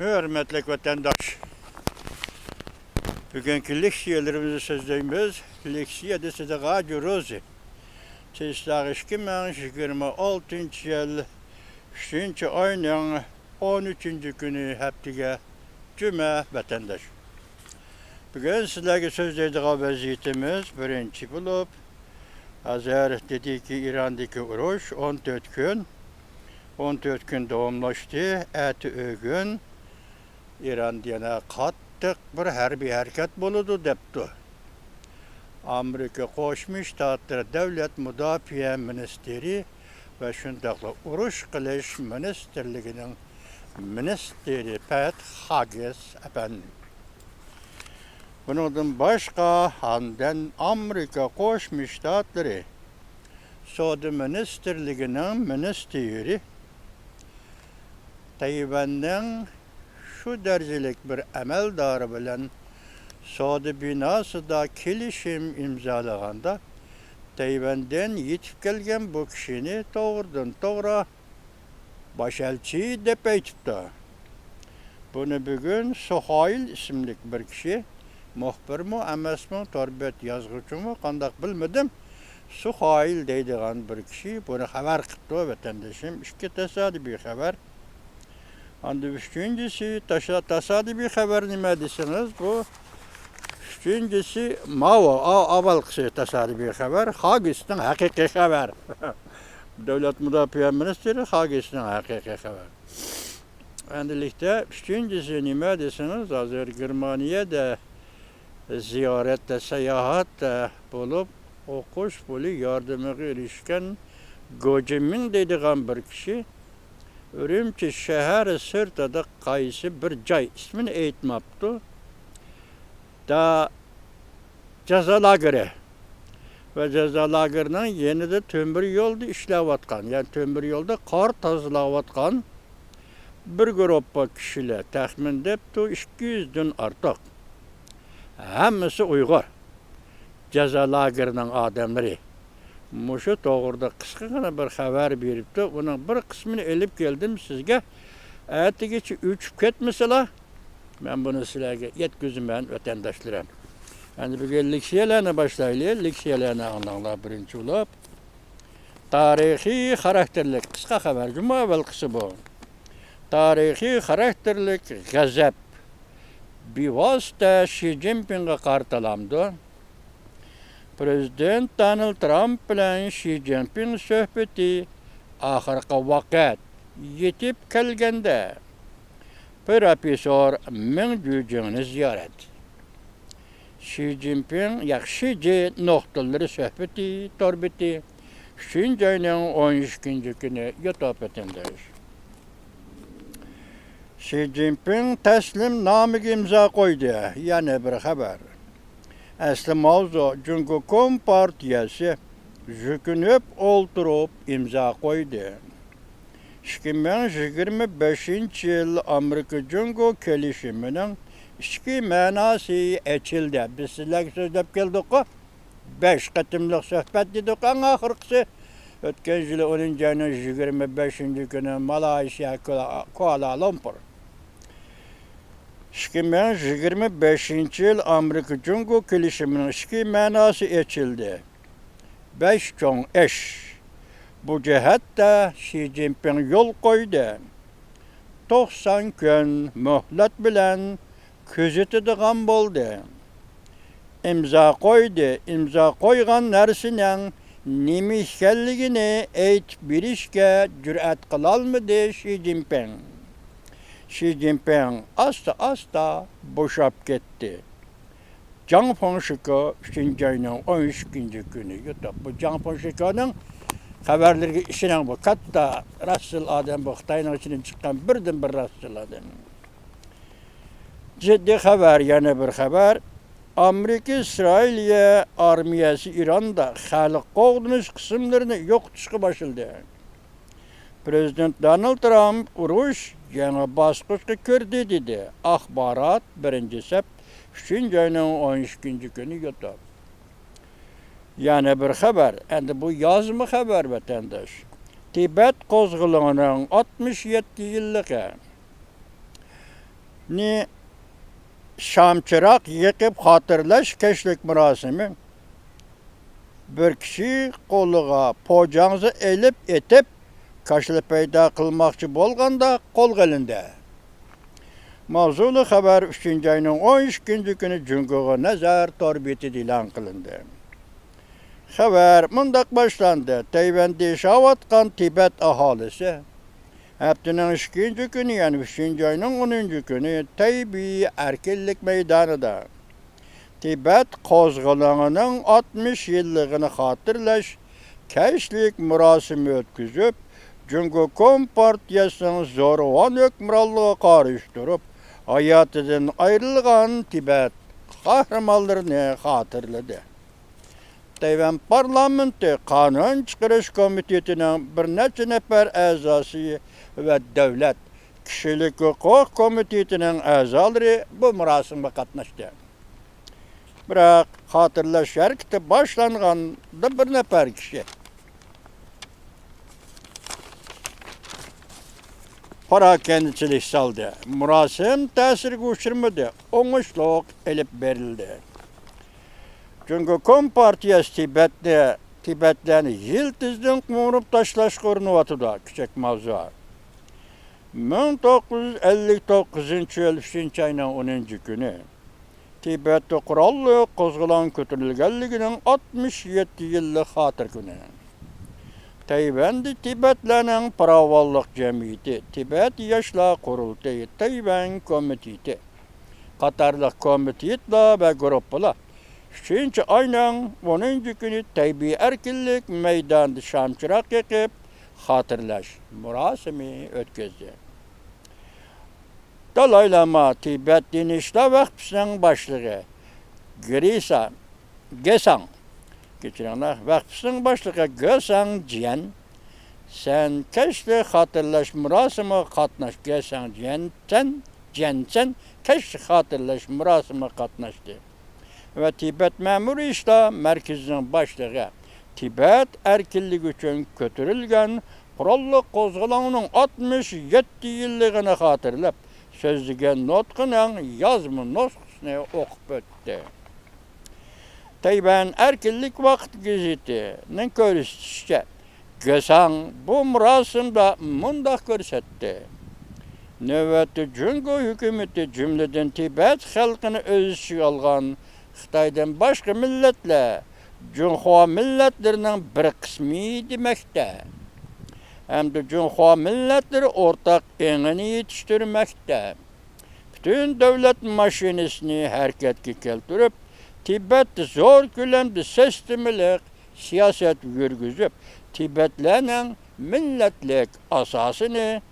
Hürmetli vatandaş. Bugünkü leksiyalarımızı sözleyimiz. Leksiya da size gacı rozi. Çeşitler 2026 yıl 3. ayının 13. günü haftige cüme vatandaş. Bugün sizlerge sözleydiği vaziyetimiz birinci bulup hazır dedi ki İran'daki uruş 14 gün doğumlaştı. Eti ögün İran diyene kattık bir harbiy hareket buludu depti. Amerika Qo'shma Shtatlar Davlat Mudofaa Ministeri ve şundaqla urush qilish ministerligining ministeri Pat Haggis efendim. Bundan başka handan Amerika Qo'shma Shtatlari Savdo ministerligining ministeri Tayvan'dan şu derecelik bir ameldar bilen savdo binasida kelishim imzalaganda Tayvan'dan yetib kelgan bu kishini to'g'ridan to'g'ri bosh'elchi deb aytibdi. Buni bugun Suhoil ismli bir kishi, muxbirmi emasmi, torbet yozuvchimi qandaq bilmadim. Suhoil deydigan bir kishi buni xabar qilibdi vatandoshim. Ikki tasodifiy xabar. Anda üçüncüsü tasadifi haber nima desiniz bu? Üçüncüsü avval kısa tasadifi haber, Haggis'in haqiqiy haber. Davlat Mudofaa Ministeri Haggis'in haqiqiy haber. Endilikte üçüncüsü nima desiniz? Hazır Germaniyada ziyarette, seyahatte bulup o'qish puli yordamiga erishgan Gojimin deydigan bir kishi Ürümçi şehri sırtada qaysi bir joy ismini aytmabdi. Da jazo lageri ve jazo lagerining yenida temir yo'lda ishlayotgan, yani temir yo'lda qor tozalayotgan bir gruppa kishilar taxmin debdi 200 dan ortiq. Hammasi Uyg'ur. Jazo lagerining odamlari. Muşu doğruda kıskına bir haber beripti. Onun bir kısmını elip geldim sizge. Ertesi uçup ketmeseler, ben bunu sizlerge yetkizmem vatandaşlarım. Yani bugün leksiyalarına başlayalım. Leksiyalarına anlamlar birinci olup. Tarihi karakterlik kıska haber. Cuma evvel kısı bu. Tarihi karakterlik gazap. Bir vasıta Xi Jinping'e kartalamdı. Prezident Donald Trump bilan Xi Jinping söhbeti ahirgi vaqt yetib kelganda professor Ming Jujingni ziyorat. Xi Jinping yaxshi nuqtalari söhbeti torbeti 3. ayning 12. günü yutib o'tindiz. Xi Jinping taslimnomaga imzo qo'ydi. Yana bir xabar. Asli mavzu Cumhuriyet Partiyası jükünüp olturup imza koydu. 2025 yıl Amerika Cumhuriyet kelişiminin iki manası açıldı. Biz sizlerle sözlep geldik o. 5 katımlık sohbet dedik en ahırkısı. Ötken yıl 10. ayının 25. günü Malaysia Kuala Lumpur. 2025 yıl Amerika Cumhuriyet kelişiminin iki manası açıldı. 5 çoğun eş. Bu cihatta Xi Jinping yol koydu. 90 gün mühlet bilen küzetidigan boldu. İmza koydu. İmza koygan narsinin nima ekanligini aytib berishga jur'at qilolmadi Xi Jinping. Xi Jinping asta boşap gitti. Zhang Fengshike 3. ayının 13. günü yutib. Bu Zhang Fengshike'nin haberleri işine bu. Katta rasıl adam bu. Xitayning içinden çıkan birden bir rasıl adam. Ciddi haber, yana bir haber. Amerika İsrail armiyası İran'da xalq qo'g'dinish qismlarini yo'qotishga başladı. Prezident Donald Trump urush yangi bosqichga kirdi dedi. Axborot 1-sep 3. ayının 12. günü yutib. Yana bir haber. Endi bu yozma haber vatandaş. Tibet qo'zg'olonining 67 yilligi. ni şamçırak yıkıp hatırlaş keşlik murasimi. Bir kişi koluğa poğacağınızı elip etip kaşlı peyda kılmakçı bolganda kol gelinde. Mavzulu haber 3. ayının 12. günü Cunguğa nazar torbeti dilan kılındı. Haber mundak başlandı. Tayvan'da şavatkan Tibet ahalisi. Haftanın 2. günü yani 3. ayının 10. günü Taybi Erkillik Meydanı'da Tibet kozgulağının 60 yıllığını hatırlaş, keşlik murasimi ötküzüp, Cungu Kompartiyasının zorvan hükmranlığı karıştırıp, hayatından ayrılgan Tibet kahramanlarını hatırladı. Tayvan Parlamenti Kanun Çıkarış Komiteti'nin bir neçe nefer azası ve devlet kişilik hukuk komiteti'nin azaları bu murasime katnaştı. Biroq hatırlaş hareketi başlanganda bir nefer kişi parakendiçilik saldı. Murasim tesir uçurmadı. Oңuşluq elip berildi. Çünkü Kompartiyası Tibetlerini yıldızdan kurup taşlaş korunuvatıda küçük mavzu. 1959 yıl 3. ayının 10. günü Tibet'te kurallı kozgulan kötülügelliginin 67 yıllık hatır günü. Tayvan'da Tibetlerinin paravallık cemiyeti, Tibet Yaşlar Kurultayı, Tayvan Komiteti, Katarlık komitetler ve gruplar 3. ayının 10. günü Taybi Erkillik Meydanı'nda şamçırak yakıp hatırlaş murasimi ötküzdü. Dalai Lama Tibet Din İşler Vakfı'nın başlığı Gesang Vakfı'nın başlığı Gesang Jian sen keşke hatırlaş murasımı katnaş Gesang Jian keşke hatırlaş murasımı katnaştı. Ve Tibet Memur İşler Merkezi'nin başlığı Tibet erkillik için götürülgen kurallık kozgulanının 67 yıllığını hatırlap sözlügen notqının yazmı nusxasını okup öttü. Tayvan Erkillik Vakit Gazeti'nin görüşçe Gesang bu murasimda mundak görsetti. Növbeti Cungu hükümeti cümleden Tibet halkını öz içine algan Xitaydan başka milletler Cunhua milletlerinin bir kısmı demekte. Hem de Cunhua milletleri ortak eğini yetiştirmekte. Bütün devlet maşinesini hareketke keltirip, Tibet'te zor külemde sistemilik siyaset yürgüzüp, Tibetlerinin milletlik asasını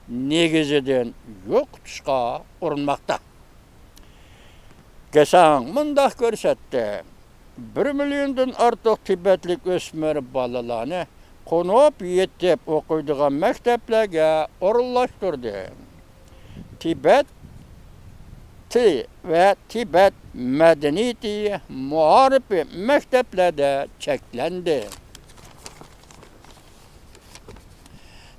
negiziden yok tutuşqa urunmakta. Gesang mundak görsetti. 1 milyondan artık Tibetlik ösmür balalarını konup yetip okuyduğun mekteplerge orullaştırdı. Tibet ve Tibet medeniyeti muharibi mekteplerde çeklendi.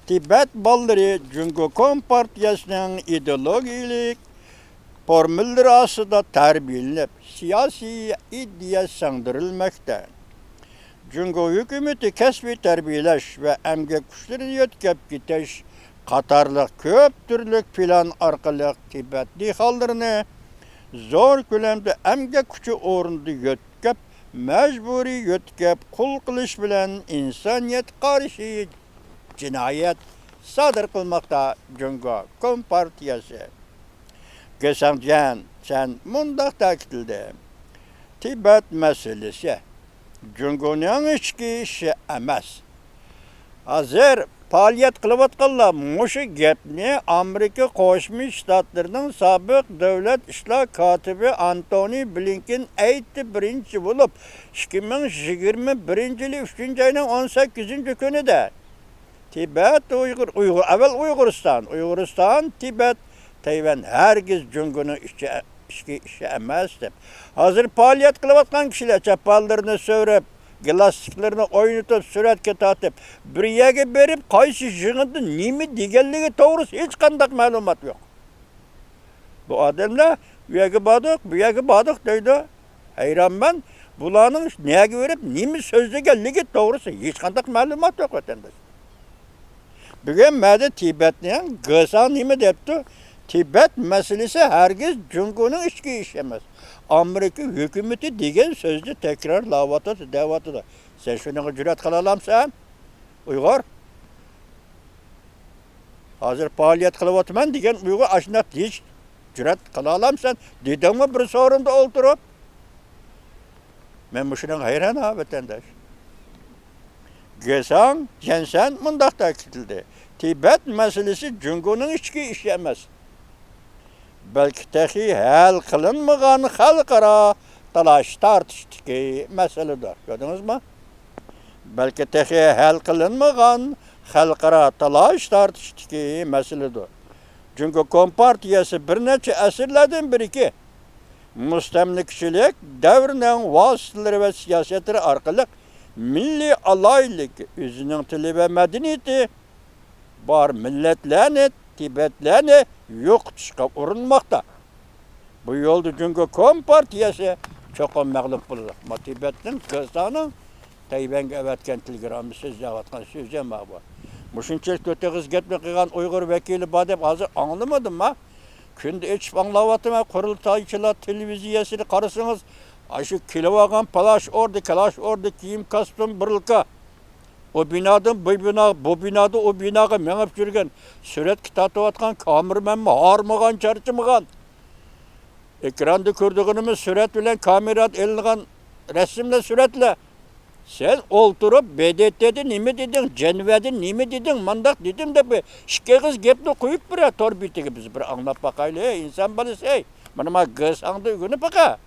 Tibet balları Cungu Kompartiyasının ideolojik formülleri aslında terbiyelenip siyasi iddia sandırılmakta. Cungu hükümeti kesbi terbiyeleş ve emgek kuşlarını yetkep giteş Katarlık köp türlük plan arkalık Tibetli hallarını zor külemde emgek kuşu uğrunda yetkep mecburi yetkep kul kılış bilen insaniyet karşı cinayet sadır kılmakta Cungu Kompartiyası. Gesang Jian sen mundak takitildi. Tibet meselesi Cungu'nun içki işi emas. Hazır faaliyet kılıvatqanlar muşu gepni Amerika Qo'shma Shtatlarının sabık devlet işler katibi Antony Blinken aytdi birinci bulup 2021 yılı 3. ayının 18. günü de Tibet Uyg'uriston, Tibet, Tayvan herkes Cungu'nun işi emas deb. Hazır faaliyet kılıvatqan kişiler çapallarını sövrep, Glastiklerini oynatıp, suratga tatip, bir yerga berip, qaysi jig'inda nima deganligi to'g'risi hech qanday ma'lumot yo'q. Bu adamlar bu yerga badık deydi. Hayran ben. Bularning nega verib, nima so'zlaganligi to'g'risi hech qanday ma'lumot yo'q vatandosh. Bugun mada Tibetning G'asa nima debdi? Tibet masalasi hargiz Jungoning ichki ishi emas. Amerika hukumati degan so'zni takrorlayotdi, deyotdi. Sen shunaqa jur'at qila olamsan? Uyg'ur hozir faoliyat qilyapman degan Uyg'ur ashunaq hech jur'at qila olamsan? Dedimmi bir so'rinda o'ltirib? Men şunun hayran ha vatandaş. Gesan, jensen mundaq ta'kidledi. Tibet meselesi Jungo'nun içki işi emas. Belki tehi hal kılınmagan halkara talaş tartıştaki meseledir. Gördünüz mü? Belki tehi hal kılınmagan halkara talaş tartıştaki meseledir. Çünkü Kompartiyası bir neçe esirlerden bir iki mustamlikçilik devrinin vasıtaları ve siyasetleri arkalık milli alaylık özünün tili ve medeniyeti var milletlerini, Tibetlerini yok tutuşa uğranmakta. Bu yolda çünkü Kompartiyası çok mağlup buldu. Ama Tibet'in G'asa'nın Tayvan'a evetken tilgramı sözlevatkan sözleme bu. Muşunçelik öteğiz gitme kıyan Uygur vekili badep hazır anlamadım mı? Күнде içip anlavatım, kurultayçılar televizyasını karısınız. Aşı kilovagan palaş orada kiyim kastım bırılka. O binadan bu binada o binaga menip жүрген süret kitatı atkan kamermen mi, harmıgan, çarçımıgan. Ekranda gördüğünümüz süret bilen kamerat elingan resimle süretle. Sen olturup BDT'de nimi dedin, Cenve'de nimi dedin, mandak dedim de bir şike kız gepni koyup bir tor bitigi biz bir anlap bakaylı hey insan balası hey. Bana G'asa'nda ügünü baka.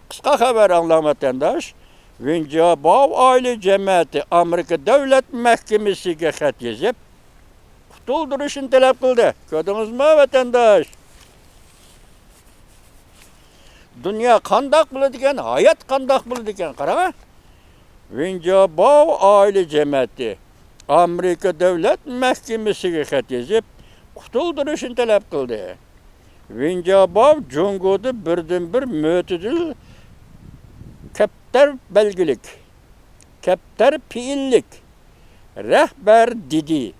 Kısa haber anlamatandaş. Vincabav aile cemiyeti Amerika Devlet Mahkemesi'ne xat yazıp tutulduruşunu talep kıldı. Gördünüz mü vatandaş? Dünya kandak bulu diken, hayat kandak bulu diken. Qarama. Vincabav aile cemiyeti Amerika Devlet Mahkemesi'ne xat yazıp tutulduruşunu talep kıldı. Vincabav Jungo'da birden-bir mötedil kaptar belgilik, kaptar fiillik, rehber didi.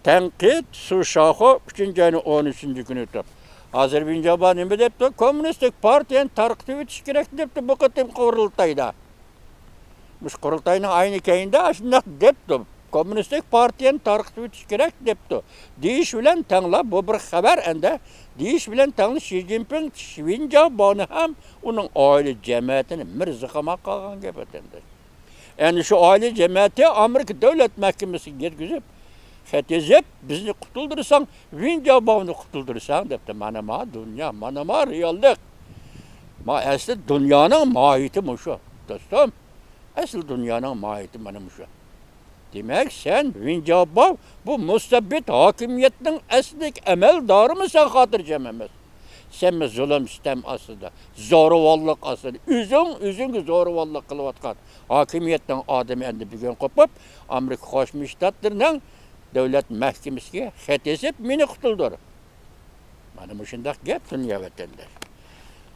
Tenkit Suşahı 3. ayının 13. günü ötüp. Hazır Vincabav nime depti? Komünistik partiyen tarqıtı ötüş gerek depti bu kıtım kurultayda. Muş kurultayının aynı kayında aşındak depti. Komünistik partiyen tarqıtı ötüş gerek depti. Deyiş bilen tanla bu bir haber ende. Deyiş bilen tanla Xi Jinping Vincabav'ını hem onun aile cemiyetini mirzıkama kalgan gibi edendi. Yani şu aile cemiyeti Amerika Devlet Mahkemesi'ne girgizip Xetezep bizni kutuldursan, Vincabav'ını kutuldursan depti. Manama dünya, manama reallik. Ma asli dünyanın mahiyeti mu şu? Dostum, asli dünyanın mahiyeti manam şu. Demek sen Vincabav bu mustabbit hakimiyetinin eslik emeldarı mı sen hatırcam emez? Sen mi zulüm sistem aslında, zoruvallık aslında, üzün zoruvallık kılıvatkan hakimiyetten adamı endi bir gün kopup Amerika Koşmuş Ştatlarının Devlet Mahkemesi'ne xat yazıp meni kutuldur. Mana muşundak gep dünya vatandaş.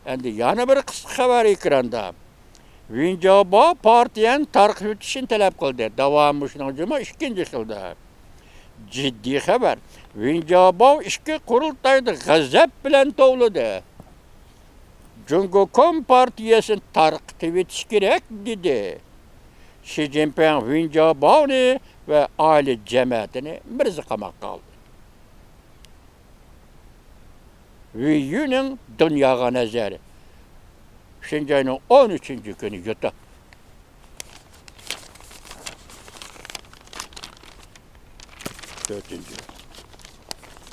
Endi yana bir kısa haber ekranda. Vincabav partiyen tarqib etishini talep kıldı. Davamı şunun cuma 2. yılda. Ciddi haber. Vincabav ishki kurultayda g'azab bilan tovladi. Jungo Kompartiyasini tarqib etish kerak dedi. Xi Jinping Vincabav'ni ve aile cemiyetini mirzıkamak kaldı. Viyunun dünyaya nazarı. Şimdi ayının 13. günü yutu.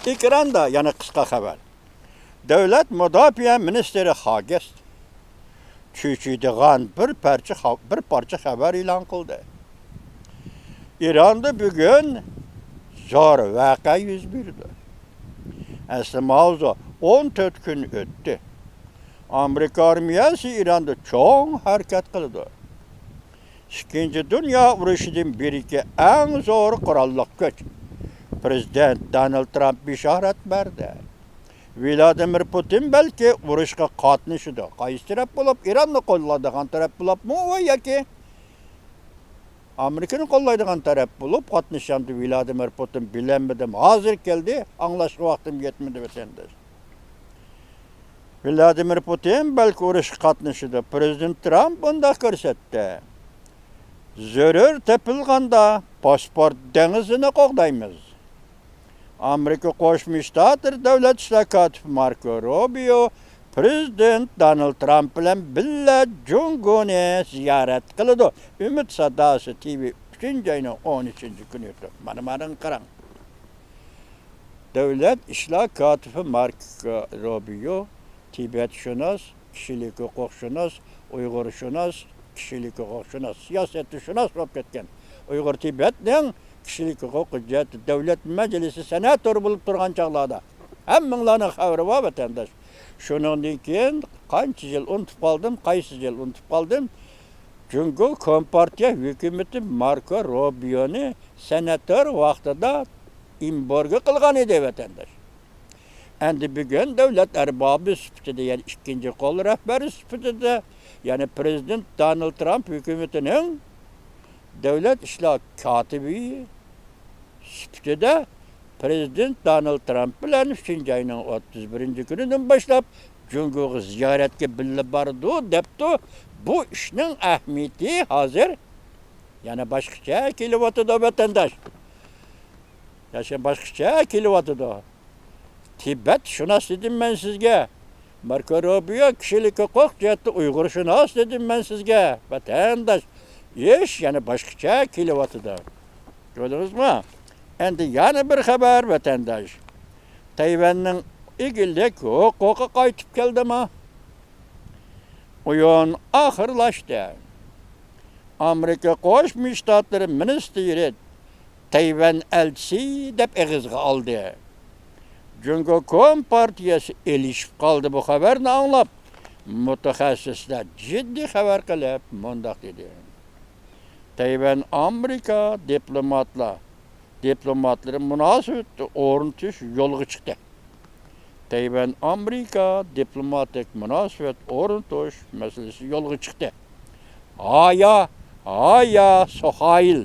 Ekranda yana kısa haber. Devlet Müdafiə Ministeri Hagest çüçüdüğən bir parça haber ilan kıldı. İran'da bugün zor vaka yüz verdi. Aslı mavzu 14 gün öttü. Amerika armiyası İran'da çok hareket kıldı. İkinci Dünya Urushidan beriki en zor qurolliq kuch. Prezident Donald Trump bishorat berdi. Vladimir Putin belki urushga qatnashadi. Qaysi taraf bo'lib, Ironni qo'llaydigan taraf bo'libmi yoki Amerikani qo'llaydigan taraf bo'lib qatnashamdi Vladimir Putin bilenmedim. Hozir keldi, anglashga vaqtim yetmedi vatandaş. Vladimir Putin belki urushga qatnashadi. Prezident Trump bunda ko'rsatdi. Zarur tepilganda pasport dengizini qo'g'daymiz. Amerika Qo'shma Shtatlar davlat ishlar kotibi Marco Rubio Prezident Donald Trump bilan billa Jungoni ziyorat qildi. Umid Sadosi TV 3-oyning 13-kuni o'tdi. Mana qarang. Davlat ishlar kotibi Marco Rubio Tibetshunos, kishilik huquqshunos, Uyg'urshunos, kishilik huquqshunos, siyosatshunos bo'lib ketgan. Uyg'ur Tibetning kishilik huquq hujjati davlat majlisi senator bo'lib turgan chaqlarda hammanglarning xabari bor vatandosh. Shuningdan keyin qancha yil unutib qoldim, qaysi yil unutib qoldim. Jungo Kompartiya hukumati Marco Rubioni senator vaqtida imborga qilgan edi vatandosh. Endi bugun davlat arbobi sifatida, ya'ni ikkinchi qo'l rahbari sifatida, ya'ni prezident Donald Trump hukumatining davlat ishlar kotibi sifatida prezident Donald Trump bilan 3-oyning 31-kunidan boshlab Jungo'ga ziyoratga billa bordi debdi. Bu ishning ahamiyati hozir yana boshqacha kelyapti vatandosh. Yaşa boshqacha kelyapti. Tibet shunos dedim men sizga. Marco Rubio kishilik huquq jihati Uyg'ur shunos dedim men sizga. Vatandosh, ish yana boshqacha kelyapti. Ko'rdingizmi? Endi yana bir xabar vatandosh. Tayvanning egillik huquqi qaytib keldimi? O'yin oxirlashdi. Amerika Qo'shma Shtatlari ministri Tayvan elchisi deb eg'izga oldi. Jungo Kompartiyasi elishib qoldi bu xabarni anglab. Mutaxassislar jiddiy xabar qilib, mundaq dedi. Tayvan Amerika diplomatlari munosabatni o'rnatish yo'lga chiqdi. Tayvan Amerika diplomatik munosabat o'rnatish masalasi yo'lga chiqdi. Aya Sohail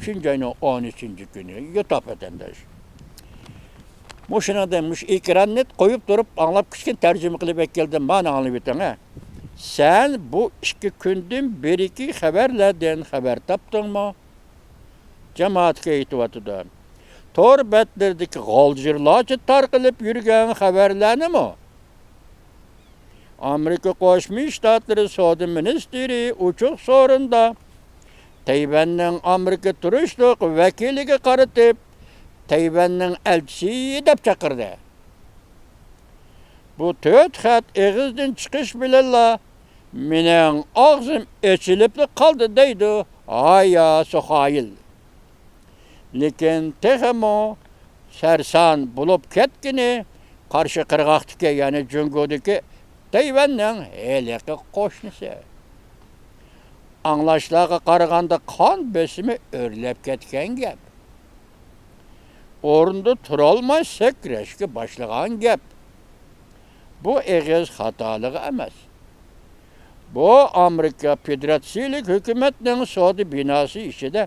3-oyning 13-kuni yutib vatandosh. Mushunada ekranni qo'yib turib anglab kichkin tarjima qilib keldim. Mana anglab o'ting. Sen bu 2 kundan beriki xabarlardan xabar topdingmi? Jamoatga aytyapti. Tor betlardagi g'oljirlarcha tarqalib yurgan xabarlarnimi? Amerika Qo'shma Shtatlari Savdo ministri ochiq so'rinda Tayvanning Amerika turishliq vakiliga qaratib Tayvanning elchisi deb chaqirdi. Bu 4 xat eg'izdan chiqish bilanla mening og'zim ochilib qoldi deydi Aya Sohail. Lekin texmo sarson bo'lib ketgini qarshi qirg'oqdagi, ya'ni Jungodagi Tayvanning heliqi qo'shnisi. Anglashlarga qaraganda qon besimi o'rlab ketgan gap. O'rinda turolmay sakrashga boshlagan gap. Bu eg'iz xatoligi emas. Bu Amerika Federatsiyalik hukumatining savdo binosi ichida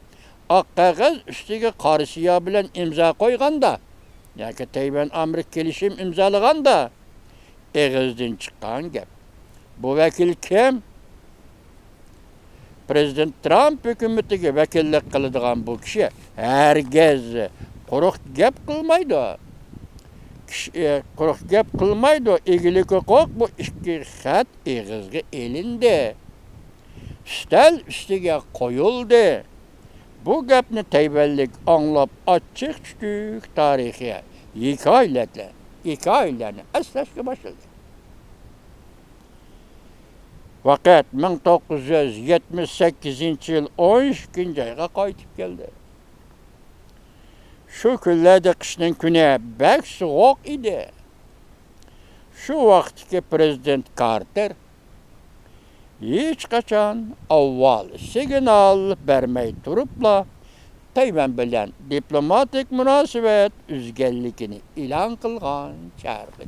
oq qog'oz ustiga qarsiya bilan imzo qo'yganda, yoki Tayvan Amerika kelishim imzolaganda eg'izdan chiqqan gap. Bu vakil kim? Prezident Trump hukumatiga vakillik qiladigan bu kishi hargiz quruq gap qilmaydi. Quruq gap qilmaydi. Egillik huquq bu 2 xat eg'izga elindi. Stal ustiga qo'yildi. Bu gapni Tayvanlik anglab ochiq-chuchuq tarixiy hikoyalarni aslashga boshladi. Faqat 1978-yil 12-oyga qaytib keldi. Shu kunlarda qishning kuni bak sovuq edi. Shu vaqtdagi prezident Carter hiç kaçan avval signal vermey turupla Tayvan bilen diplomatik münasebet üzgellikini ilan kılgan çağırdı.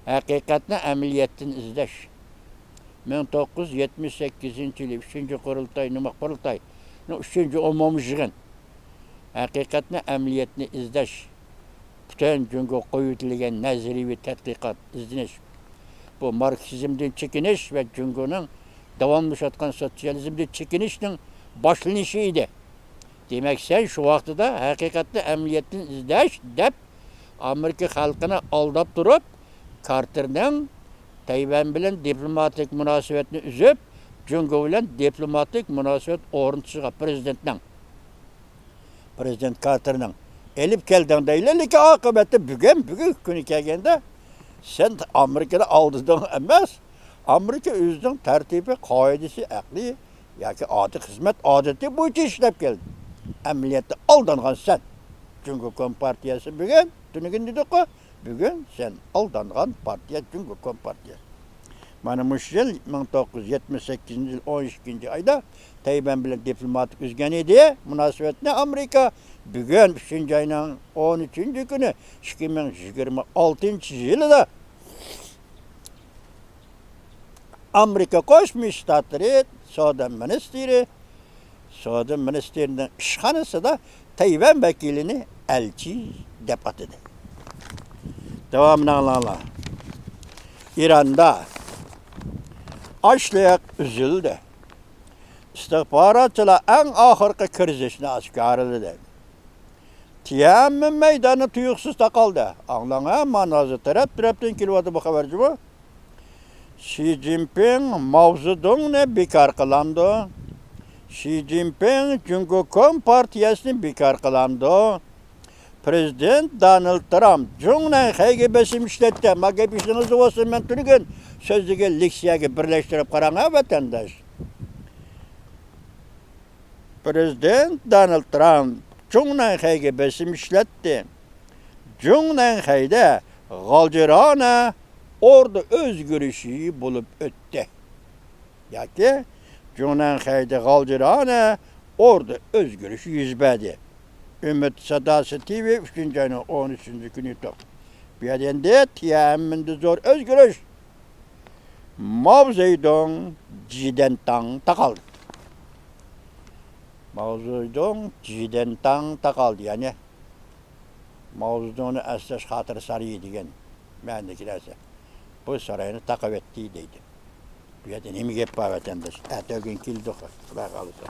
Hakikatni ameliyattan izleş. 1978 yılı 3. kurultay, nima kurultay, 3. umumi yig'in. Hakikatni ameliyatni izleş. Bütün cüngü koyutilgan nazariy tadqiqot, izleniş. Bu Marksizmden çekiniş ve cüngünün davamlaşatkan sosyalizmden çekinişinin başlanışıydı. Demek sen şu vaxtıda hakikatni ameliyatni izleş dep Amerika halkını aldap durup Carter'dan Tayvan bilen diplomatik münasebetini üzüp, cüngü bilen diplomatik münasebet oruntusuna Prezident Carter'ın elip kelden deyler ki akıbette bugün günü kelgende sen Amerika'da aldırdın emez. Amerika özünün tertibi, kaidesi, akli, yoki adi hizmet adeti boyunca işlep geldi. Ameliyatda aldangan sen. Cüngü Kompartiyası bugün, tünügün dedik ki, bugün sen aldangan partiya Cüngü Kompartiyası. Mana muş yıl 1978 yıl 12. ayda Tayvan bilen diplomatik üzgen idi. Münasebetine Amerika bugün 3. ayının 13. günü 2026 yılda Amerika Koşmuş Ştatları Savda Ministerinin işhanesi da Tayvan vekilini elçi dep atadı. Devamını Allah. İran'da açlık üzüldü. İstihbaratçılar en ahırkı krizisini askarladı. Tiananmen meydanı tuyuksuz takaldı. Anlana manazı taraftan kilvatı bu haberci bu. Xi Jinping Mao Zedong'u bekar kılandı. Xi Jinping Cüngü Kompartiyasını bekar kılandı. Prezident Donald Trump Cüng'den KGB'si işletti. Magabişiniz olsun ben tünügün sözlüğü leksiyaga birleştirip karana vatandaş. Prezident Donald Trump Cüng'den KGB'si işletti. Cüng'den KGB'de galcirana orada özgürüşü bulup öttü. Yaki Cüng'den KGB'de galcirana orada özgürüşü yüzbedi. Ümmet Sadası TV 3. ayının 13. günü top. Bir adende Tiananmen'de zor özgürüş. Mao Zedong Jidentang takaldı. Mao Zedong Jidentang takaldı yani. Mao Zedong'u esas hatırı sarıyı degen. Mendekilerse. Bu sarayını takip ettiği deydi. Bir yerde nemi gep var vatandaş. Ertegen kildi kalırsa.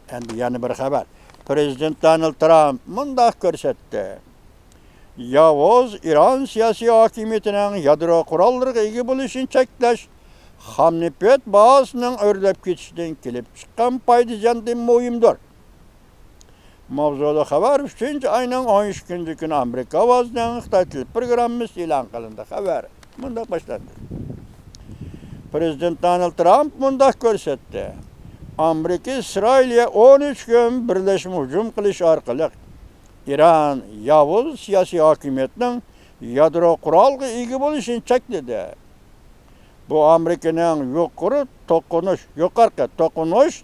Endi yani bir haber. Prezident Donald Trump mundaq görsetdi. Yavuz İran siyasi hakimiyetinin yadro kurallarına ega bo'lishini cheklash hamnipet bahasının ördep ketişinden kelip çıkan paydıcandan muhimdir. Mavzuda haber 3. ayının 13. günü Amerika avazının Xitay til programımız ilan kılındı. Haber mundaq başlandı. Prezident Donald Trump mundaq görsetdi. Amerika İsrail'e 13 gün birleşme hücum kılış arkalık İran Yavuz siyasi hakimiyetinin yadro kuralga ega bo'lishini chekladi. Bu Amerika'nın yukarı tokunuş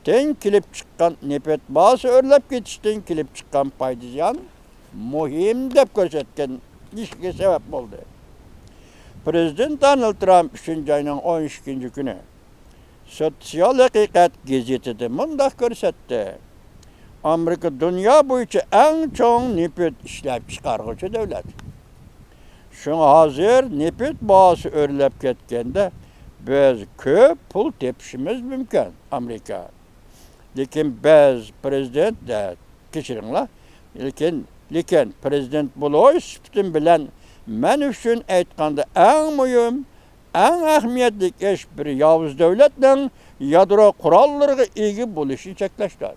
ten kilip çıkan nefet bazı örlep geçişten kilip çıkan paydıcan muhim dep görsetken işe sebep oldu. Prezident Donald Trump 3. ayının 13. günü Sosyal Hakikat gazetede mundaq görsetdi. Amerika dünya boyunca en çok nefet işlep çıkargıcı devlet. Şuna hazır nefet bahası örlep ketkende biz köp pul tepişimiz mümkün Amerika. Lekin biz prezident de keçiringlar. Lekin prezident buluş süptün bilen men üçün aytganda en mühim en ahmiyetli iş bir Yavuz devletinin yadro kurallarına ega bo'lishini cheklashdir.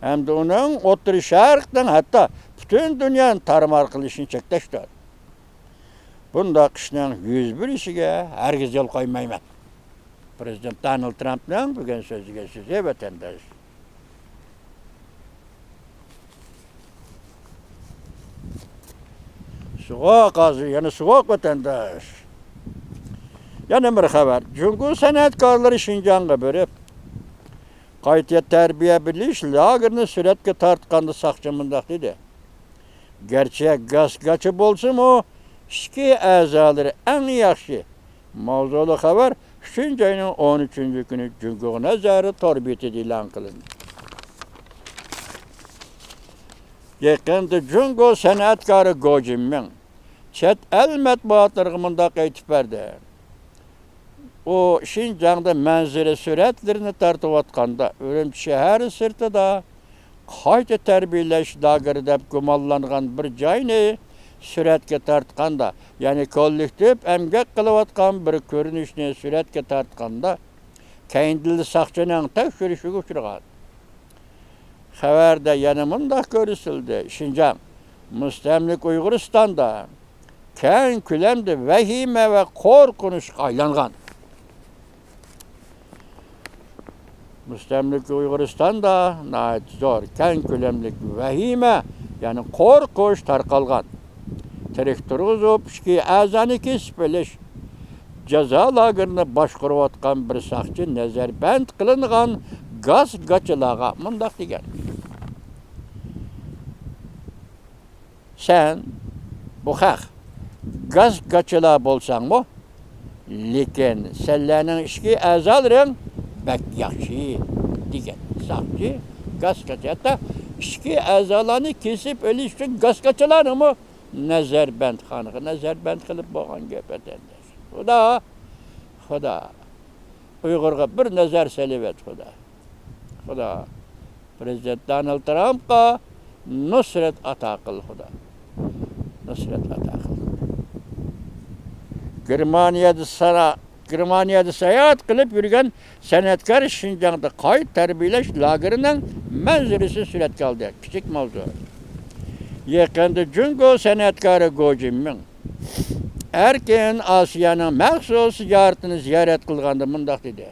Hem de onun O'rta Sharqdan hatta bütün dünyanın tarmar qilishini cheklashdir. Bunda ishning 101 ishiga hargiz yo'l qo'ymayman. Prezident Donald Trumpning bugun so'ziga siz vatandosh. Soğuk azı, yani soğuk vatandaş. Yana bir haber. Çünkü sanatkarları Şinjan'a börüp, qayta terbiye biliş, lagerini sürekli tartkandı sakçımındak dedi. Gerçek gaskaçı bolsun o, işki əzaları en yaxşı. Mavzulu haber, 3. ayının 13. günü Cüngü Nazarı torbiyeti ilan kılındı. Yakında Cüngü sanatkarı Gojinmin, çet el matbuatlarımında qaytip verdi. O Şinjan'da manzara suretlerini tartıp atkanda, Ürümçi şehir sırtıda qayta terbiyeleş lageri dep gumallangan bir joyni suratga tartqanda, yani kollektiv emgek qilib atkan bir ko'rinishni suratga tartqanda keyindili saqchining tekshirishiga uchragan. Xabarda yana mundaq ko'rsatildi. Şinjan mustamlik Uyg'uristonda keng ko'lamda vahima va qo'rqinchga aylangan. Müstemlik Uyg'uristonda zor, keng ko'lamlik vahima, yani qo'rqish tarqalgan. Tirik turg'izib, ishki a'zoni kesib olish, jazo lagerini boshqarib atgan bir saqchi nazarband qilingan gazgachilarga mundaq degan. Sen bu haq gazgachilar bo'lsangmi, lekin senlarning ishki a'zolaring bak yaxshi degan saqchi gazgachi. Hatta ishki a'zolarni kesib olish uchun gazgachilarni nazarband qilib bo'lgan gap etanlar. Xudo Uyg'urga bir nazar salib et Xudo. Prezident Donald Trumpga nusrat ato qil Xudo. Nusrat ato qil. Germaniyada seyahat qilib yurgan sanatkar Şinjan'da qayta terbiyeleş lagerining manzarasi suratga oldi. Kichik mavzu. Yakında Cüngü sanatkarı Gojinmin erken Asiyanın məxsus ziyaretini ziyaret qılğanda mundaq dedi.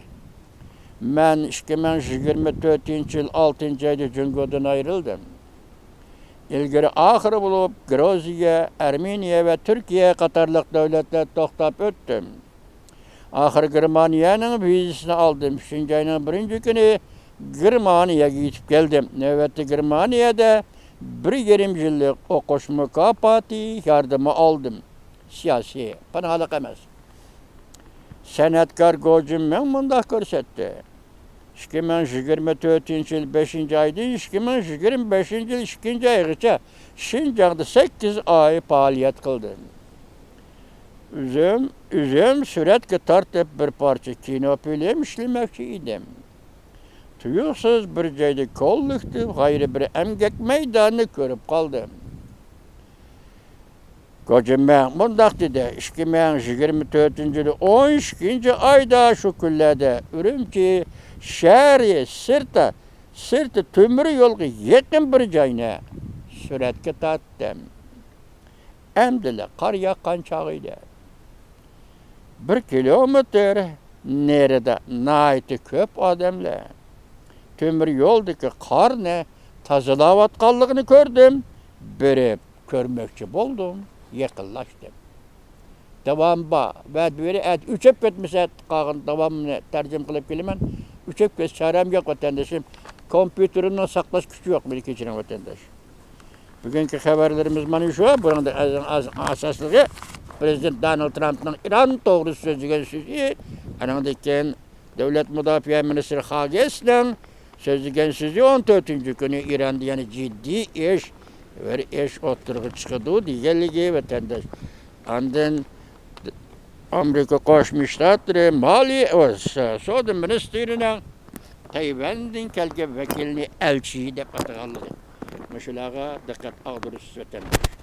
Ben 2024 yıl 6. ayda Cüngü'den ayrıldım. İlgiri ahır bulup Gruziya, Ermeniya ve Türkiye qatarlıq devletler toxtab öttüm. Ahır Germaniyanın vizisini aldım. 3. ayının 1. günü Germaniyaya gidip geldim. Növbette Germaniyada 1,5 yıllık okuş mükafatı yardımı aldım. Siyasi, panahalık emez. Sanatkar Gojinmin mundaq ko'rsatdi. 2024 yıl 5. ayda 2025 yıl 2. aygacha Şinjan'da 8 ay faaliyet kıldım. Üzüm suratga tartib bir parça kino film işlemoqchi edim. Tuyuqsiz bir joyda kollektiv g'ayri bir emgak maydonini ko'rib qoldim. Gojinmin mundaq dedi. 2024 yılı 12. ayda şu kunlarda Ürümçi şehri sırtı tömür yolga yakın bir joyni suratga tortdim. Emdili qar yaqqan chog'ida 1 kilometr nerede naiti ko'p odamlar tömür yoldaki qarni tozalab gördüm. Berib ko'rmoqchi bo'ldim, yaqinlashdim. Davamba va beri uchib ketmasa qolgan davomini tarjim qilib kelaman. Uchib ketsaram yo'q vatandoshim. Kompüterimni saqlash kuchi yo'q meni kechiring vatandosh. Bugungi xabarlarimiz mana shu. Buningda asosligi Prezident Donald Trump'ning İran to'g'risida so'zlagan so'zi, anandan keyin Davlat Mudofaa ministri Xagesning so'zlagan so'zi 14 kuni İran'da yani ciddi ish o'tirg'i chiqadi deganligi vatandosh. Andan Amerika Qo'shma Shtatlari Moliya va Savdo ministrining Tayvandan kelgan vakilni elchi deb ataganligi. Shularga diqqat qildirish vatandosh.